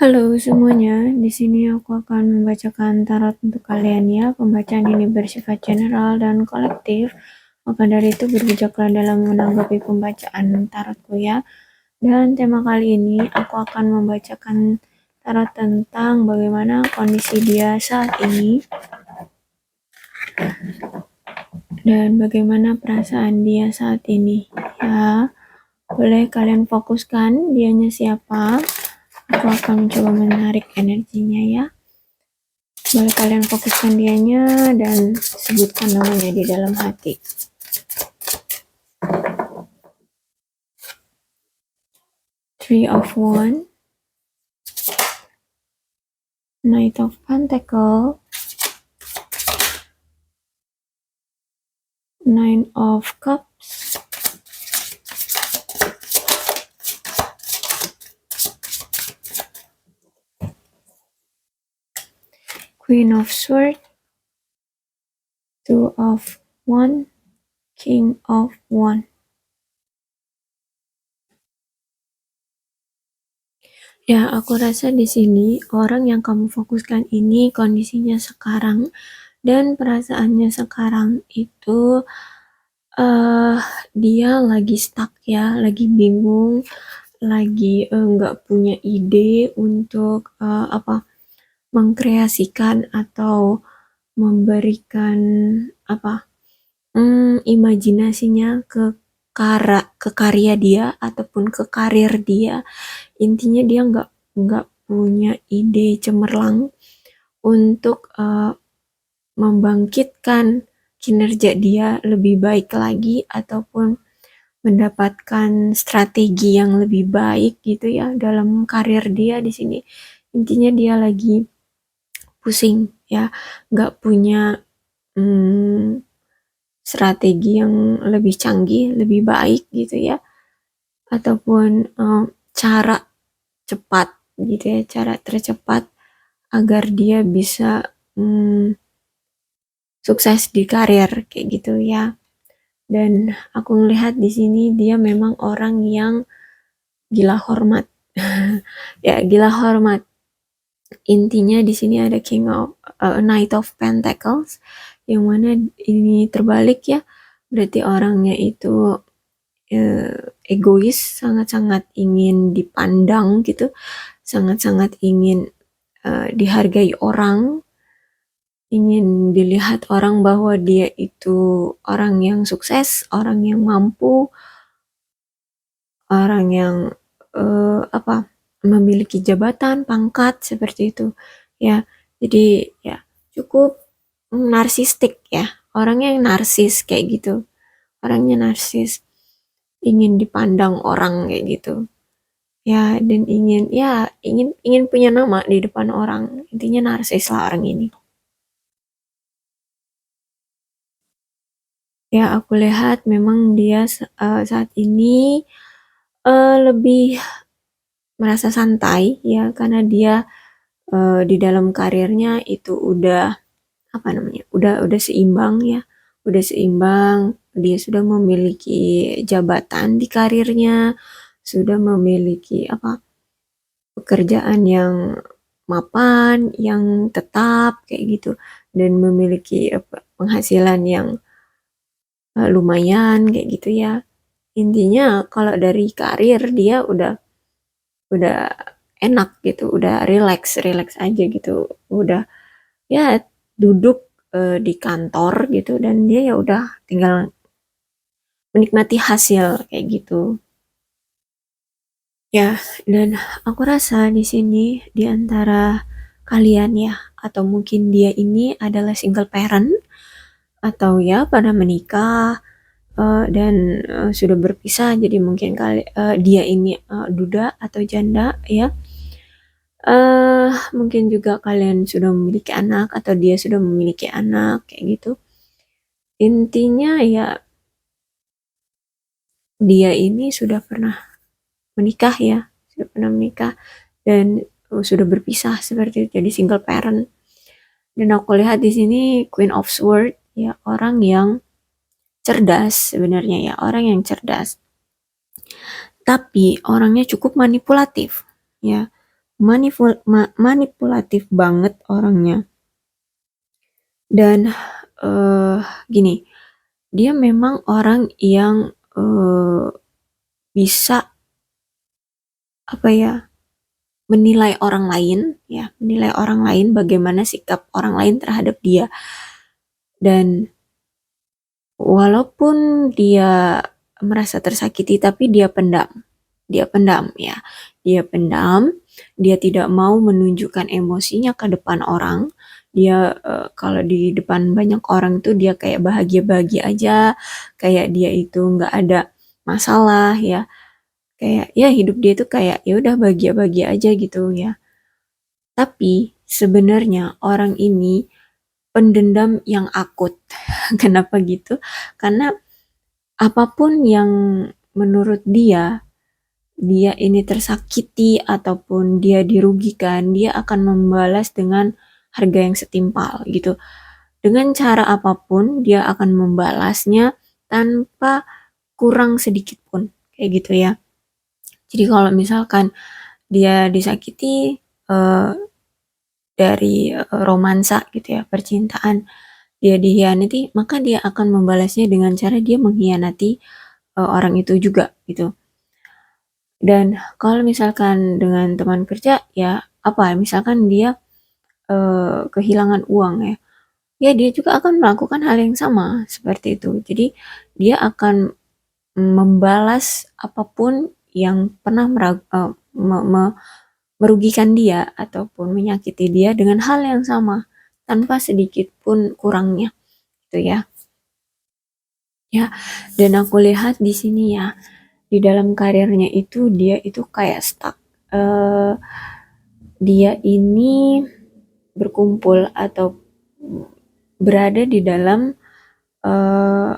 Halo semuanya, di sini aku akan membacakan tarot untuk kalian ya. Pembacaan ini bersifat general dan kolektif. Maka dari itu berbijaklah dalam menanggapi pembacaan tarotku ya. Dan tema kali ini aku akan membacakan tarot tentang bagaimana kondisi dia saat ini dan bagaimana perasaan dia saat ini ya. Boleh kalian fokuskan dianya siapa. Aku akan mencoba menarik energinya ya. Boleh kalian fokuskan dianya dan sebutkan namanya di dalam hati. Three of Wands, Knight of Pentacles, Nine of Cups, Queen of Swords, Two of Wands, King of Wands. Ya, aku rasa di sini orang yang kamu fokuskan ini kondisinya sekarang dan perasaannya sekarang itu dia lagi stuck ya, lagi bingung, lagi nggak punya ide untuk mengkreasikan atau memberikan imajinasinya ke karya dia ataupun ke karir dia. Intinya dia nggak punya ide cemerlang untuk membangkitkan kinerja dia lebih baik lagi ataupun mendapatkan strategi yang lebih baik gitu ya dalam karir dia di sini. Intinya dia lagi pusing ya, nggak punya strategi yang lebih canggih, lebih baik gitu ya, ataupun cara cepat gitu ya, cara tercepat agar dia bisa sukses di karir kayak gitu ya. Dan aku melihat di sini dia memang orang yang gila hormat. Ya, gila hormat. Intinya di sini ada Knight of Pentacles yang mana ini terbalik ya. Berarti orangnya itu egois, sangat-sangat ingin dipandang gitu, sangat-sangat ingin dihargai orang, ingin dilihat orang bahwa dia itu orang yang sukses, orang yang mampu, orang yang memiliki jabatan, pangkat seperti itu ya. Jadi ya cukup narsistik ya, orangnya yang narsis kayak gitu, orangnya narsis, ingin dipandang orang kayak gitu ya, dan ingin punya nama di depan orang. Intinya narsis lah orang ini ya. Aku lihat memang dia saat ini lebih merasa santai ya, karena dia di dalam karirnya itu udah udah seimbang ya, udah seimbang. Dia sudah memiliki jabatan di karirnya, sudah memiliki pekerjaan yang mapan, yang tetap kayak gitu, dan memiliki penghasilan yang lumayan kayak gitu ya. Intinya kalau dari karir dia udah enak gitu, udah relax aja gitu, udah ya duduk di kantor gitu, dan dia ya udah tinggal menikmati hasil kayak gitu ya. Dan aku rasa di sini di antara kalian ya, atau mungkin dia ini adalah single parent atau ya pada menikah dan sudah berpisah, jadi mungkin dia ini duda atau janda ya. Mungkin juga kalian sudah memiliki anak atau dia sudah memiliki anak kayak gitu. Intinya ya dia ini sudah pernah menikah ya, sudah pernah menikah dan sudah berpisah seperti itu, jadi single parent. Dan aku lihat di sini Queen of Swords ya, orang yang cerdas sebenarnya ya, orang yang cerdas. Tapi orangnya cukup manipulatif ya, manipulatif banget orangnya. Dan gini, dia memang orang yang bisa apa ya, menilai orang lain ya, menilai orang lain bagaimana sikap orang lain terhadap dia. Dan walaupun dia merasa tersakiti tapi dia pendam. Dia pendam ya. Dia pendam, dia tidak mau menunjukkan emosinya ke depan orang. Dia kalau di depan banyak orang tuh dia kayak bahagia-bahagia aja, kayak dia itu nggak ada masalah ya. Kayak ya hidup dia tuh kayak ya udah bahagia-bahagia aja gitu ya. Tapi sebenarnya orang ini pendendam yang akut. Kenapa gitu? Karena apapun yang menurut dia, dia ini tersakiti ataupun dia dirugikan, dia akan membalas dengan harga yang setimpal gitu. Dengan cara apapun dia akan membalasnya tanpa kurang sedikit pun. Kayak gitu ya. Jadi kalau misalkan dia disakiti dari romansa gitu ya, percintaan, dia dihianati, maka dia akan membalasnya dengan cara dia mengkhianati orang itu juga gitu. Dan kalau misalkan dengan teman kerja ya apa misalkan dia kehilangan uang ya, ya dia juga akan melakukan hal yang sama seperti itu. Jadi dia akan membalas apapun yang pernah merugikan dia ataupun menyakiti dia dengan hal yang sama tanpa sedikit pun kurangnya gitu ya. Ya, dan aku lihat di sini ya, di dalam karirnya itu dia itu kayak stuck. Eh, dia ini berkumpul atau berada di dalam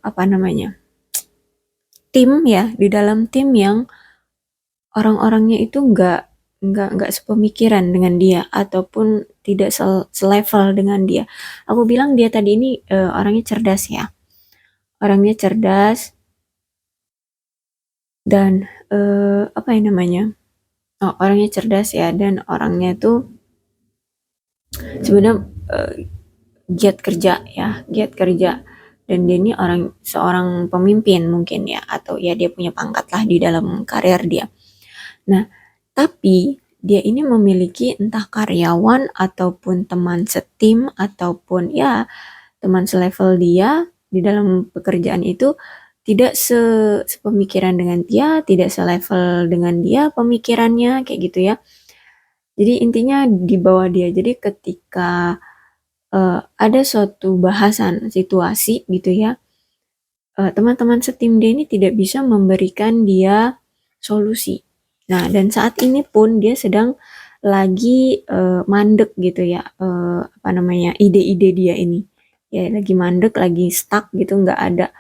apa namanya? Tim ya, di dalam tim yang orang-orangnya itu nggak sepemikiran dengan dia ataupun tidak selevel dengan dia. Aku bilang dia tadi ini orangnya cerdas ya. Orangnya cerdas dan apa yang namanya? Oh, orangnya cerdas ya dan orangnya tuh sebenarnya giat kerja ya, giat kerja. Dan dia ini seorang pemimpin mungkin ya atau ya dia punya pangkat lah di dalam karir dia. Nah, tapi dia ini memiliki entah karyawan ataupun teman setim ataupun ya teman selevel dia di dalam pekerjaan itu tidak sepemikiran dengan dia, tidak selevel dengan dia pemikirannya kayak gitu ya. Jadi intinya di bawah dia. Jadi ketika ada suatu bahasan situasi gitu ya, teman-teman setim dia ini tidak bisa memberikan dia solusi. Nah, dan saat ini pun dia sedang lagi mandek gitu ya, apa namanya ide-ide dia ini. Ya lagi mandek, lagi stuck gitu, nggak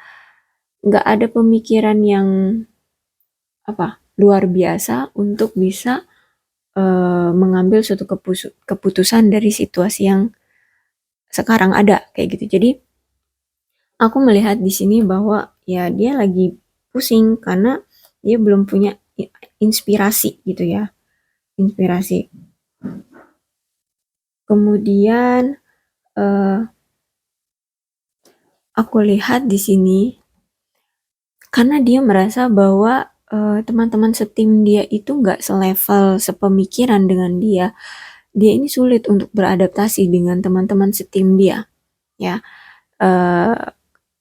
ada pemikiran yang apa luar biasa untuk bisa mengambil suatu keputusan dari situasi yang sekarang ada kayak gitu. Jadi aku melihat di sini bahwa ya dia lagi pusing karena dia belum punya inspirasi gitu ya, inspirasi. Kemudian eh, aku lihat di sini karena dia merasa bahwa teman-teman setim dia itu nggak selevel, sepemikiran dengan dia. Dia ini sulit untuk beradaptasi dengan teman-teman setim dia, ya. Eh,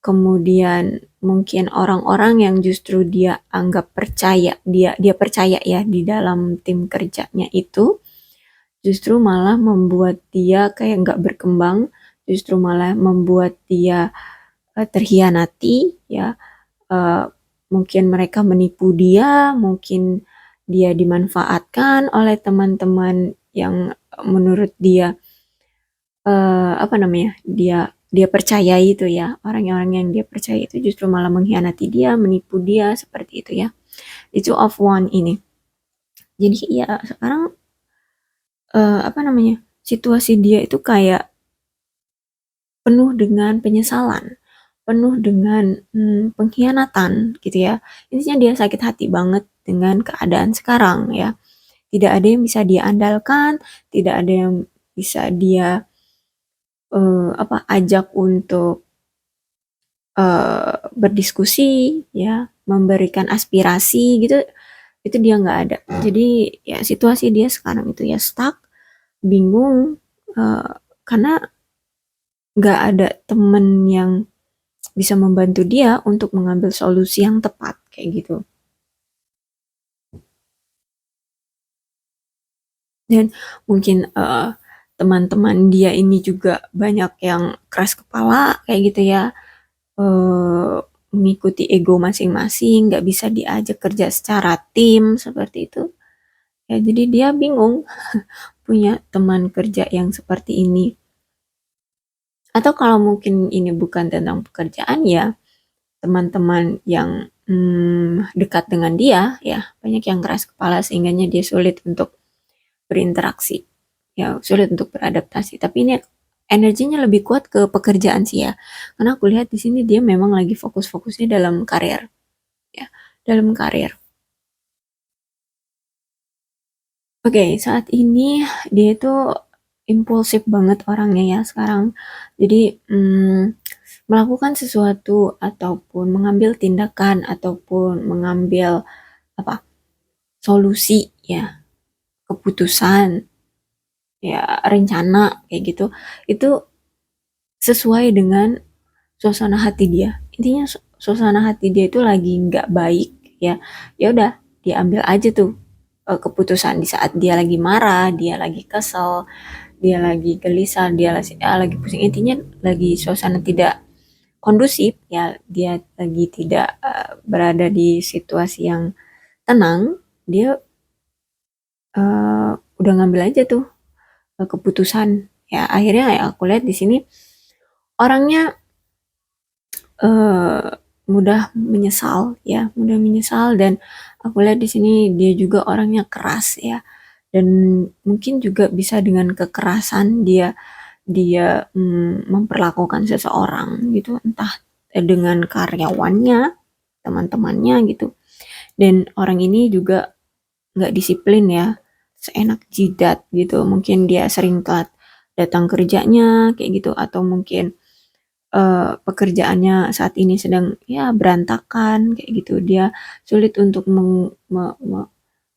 Kemudian mungkin orang-orang yang justru dia anggap percaya, dia percaya ya di dalam tim kerjanya itu, justru malah membuat dia kayak nggak berkembang, justru malah membuat dia terhianati, ya. Eh, Mungkin mereka menipu dia, mungkin dia dimanfaatkan oleh teman-teman yang menurut dia apa namanya dia percaya itu ya, orang-orang yang dia percaya itu justru malah mengkhianati dia, menipu dia seperti itu ya. Itu of one ini. Jadi ya sekarang apa namanya situasi dia itu kayak penuh dengan penyesalan, penuh dengan pengkhianatan gitu ya. Intinya dia sakit hati banget dengan keadaan sekarang ya. tidak ada yang bisa dia andalkan, tidak ada yang bisa dia ajak untuk berdiskusi, ya, memberikan aspirasi gitu, itu dia nggak ada. Jadi ya situasi dia sekarang itu ya stuck, bingung, karena nggak ada temen yang bisa membantu dia untuk mengambil solusi yang tepat kayak gitu. Dan mungkin teman-teman dia ini juga banyak yang keras kepala kayak gitu ya, eh, mengikuti ego masing-masing, nggak bisa diajak kerja secara tim seperti itu. Ya, jadi dia bingung punya teman kerja yang seperti ini. Atau kalau mungkin ini bukan tentang pekerjaan ya, teman-teman yang dekat dengan dia ya banyak yang keras kepala sehingganya dia sulit untuk berinteraksi, ya sulit untuk beradaptasi. Tapi ini energinya lebih kuat ke pekerjaan sih ya, karena aku lihat di sini dia memang lagi fokus-fokusnya dalam karir, ya, dalam karir. Oke, saat ini dia itu impulsif banget orangnya ya sekarang. Jadi melakukan sesuatu ataupun mengambil tindakan ataupun mengambil apa solusi ya, keputusan ya, rencana kayak gitu itu sesuai dengan suasana hati dia. Intinya suasana hati dia itu lagi nggak baik ya, ya udah diambil aja tuh keputusan di saat dia lagi marah, dia lagi kesel, dia lagi gelisah, dia lagi pusing. Intinya lagi suasana tidak kondusif ya, dia lagi tidak berada di situasi yang tenang, dia udah ngambil aja tuh keputusan. Ya akhirnya ya aku lihat di sini orangnya eh, mudah menyesal ya, mudah menyesal. Dan aku lihat di sini dia juga orangnya keras ya, dan mungkin juga bisa dengan kekerasan dia dia memperlakukan seseorang gitu, entah dengan karyawannya, teman-temannya gitu. Dan orang ini juga nggak disiplin ya, seenak jidat gitu. Mungkin dia sering telat datang kerjanya kayak gitu, atau mungkin pekerjaannya saat ini sedang ya berantakan kayak gitu. Dia sulit untuk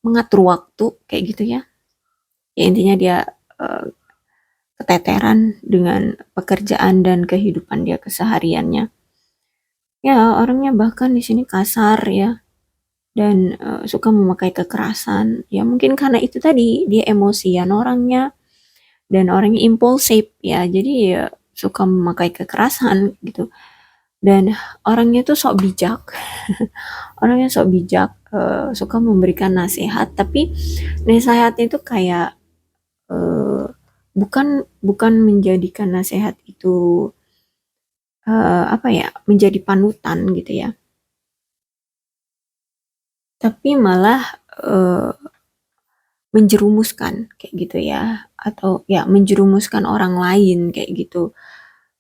mengatur waktu kayak gitu ya. Ya intinya dia eh, keteteran dengan pekerjaan dan kehidupan dia kesehariannya. Ya orangnya bahkan di sini kasar ya, dan suka memakai kekerasan. Ya mungkin karena itu tadi dia emosian orangnya dan orangnya impulsif ya. Jadi ya suka memakai kekerasan gitu. Dan orangnya tuh sok bijak. Orangnya sok bijak, suka memberikan nasihat, tapi nasihatnya itu kayak eh, bukan bukan menjadikan nasihat itu menjadi panutan gitu ya, tapi malah eh, menjerumuskan kayak gitu ya, atau ya menjerumuskan orang lain kayak gitu.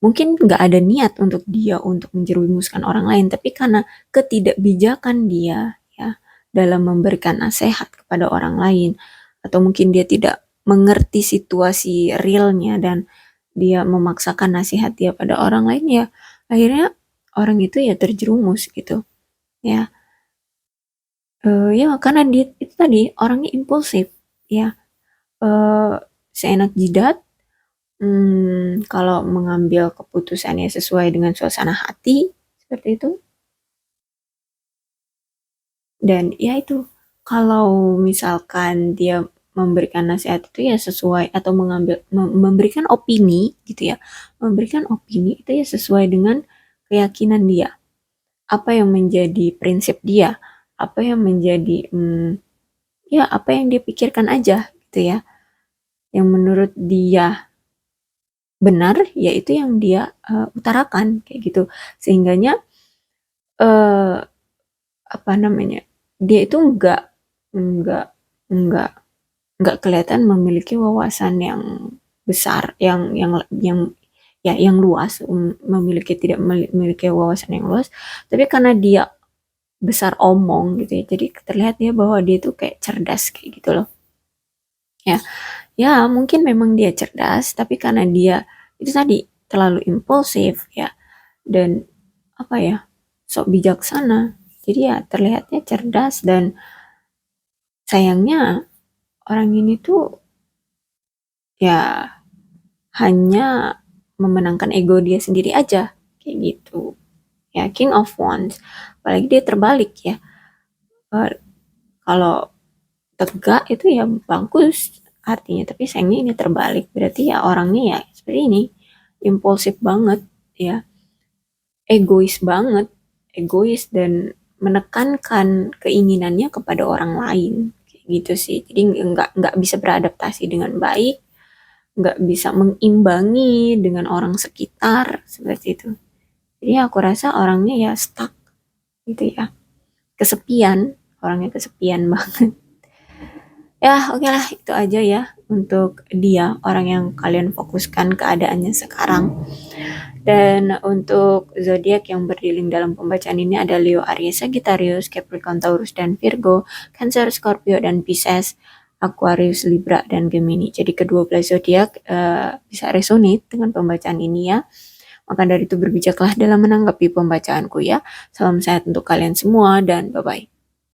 Mungkin nggak ada niat untuk dia untuk menjerumuskan orang lain, tapi karena ketidakbijakan dia ya dalam memberikan nasihat kepada orang lain, atau mungkin dia tidak mengerti situasi realnya dan dia memaksakan nasihat dia pada orang lain, ya akhirnya orang itu ya terjerumus gitu ya. Ya karena dia itu tadi orangnya impulsif ya, eh, seenak jidat. Kalau mengambil keputusannya sesuai dengan suasana hati seperti itu. Dan ya itu, kalau misalkan dia memberikan nasihat itu ya sesuai, atau memberikan opini gitu ya, memberikan opini itu ya sesuai dengan keyakinan dia, apa yang menjadi prinsip dia, apa yang menjadi ya apa yang dia pikirkan aja gitu ya, yang menurut dia benar, yaitu yang dia utarakan kayak gitu. Sehingganya eh, apa namanya, dia itu nggak nggak nggak kelihatan memiliki wawasan yang besar, yang ya yang luas, memiliki tidak memiliki wawasan yang luas, tapi karena dia besar omong gitu ya, jadi terlihat dia bahwa dia itu kayak cerdas kayak gitu loh. Ya, ya mungkin memang dia cerdas, tapi karena dia itu tadi terlalu impulsif ya, dan apa ya, sok bijaksana. Jadi ya terlihatnya cerdas dan sayangnya orang ini tuh ya hanya memenangkan ego dia sendiri aja kayak gitu. Ya King of Wands. Apalagi dia terbalik ya. Eh, Kalau tegak itu ya bagus artinya, tapi sayangnya ini terbalik. Berarti ya orangnya ya seperti ini, impulsif banget ya, egois banget, egois dan menekankan keinginannya kepada orang lain kayak gitu sih. Jadi nggak bisa beradaptasi dengan baik, nggak bisa mengimbangi dengan orang sekitar seperti itu. Jadi aku rasa orangnya ya stuck gitu ya, kesepian, orangnya kesepian banget. Ya, oke lah, itu aja ya untuk dia, orang yang kalian fokuskan keadaannya sekarang. Dan untuk zodiak yang berdilin dalam pembacaan ini ada Leo, Aries, Sagittarius, Capricorn, Taurus, dan Virgo, Cancer, Scorpio, dan Pisces, Aquarius, Libra, dan Gemini. Jadi kedua belas zodiak bisa resonate dengan pembacaan ini ya. Maka dari itu berbijaklah dalam menanggapi pembacaanku ya. Salam sehat untuk kalian semua dan bye-bye.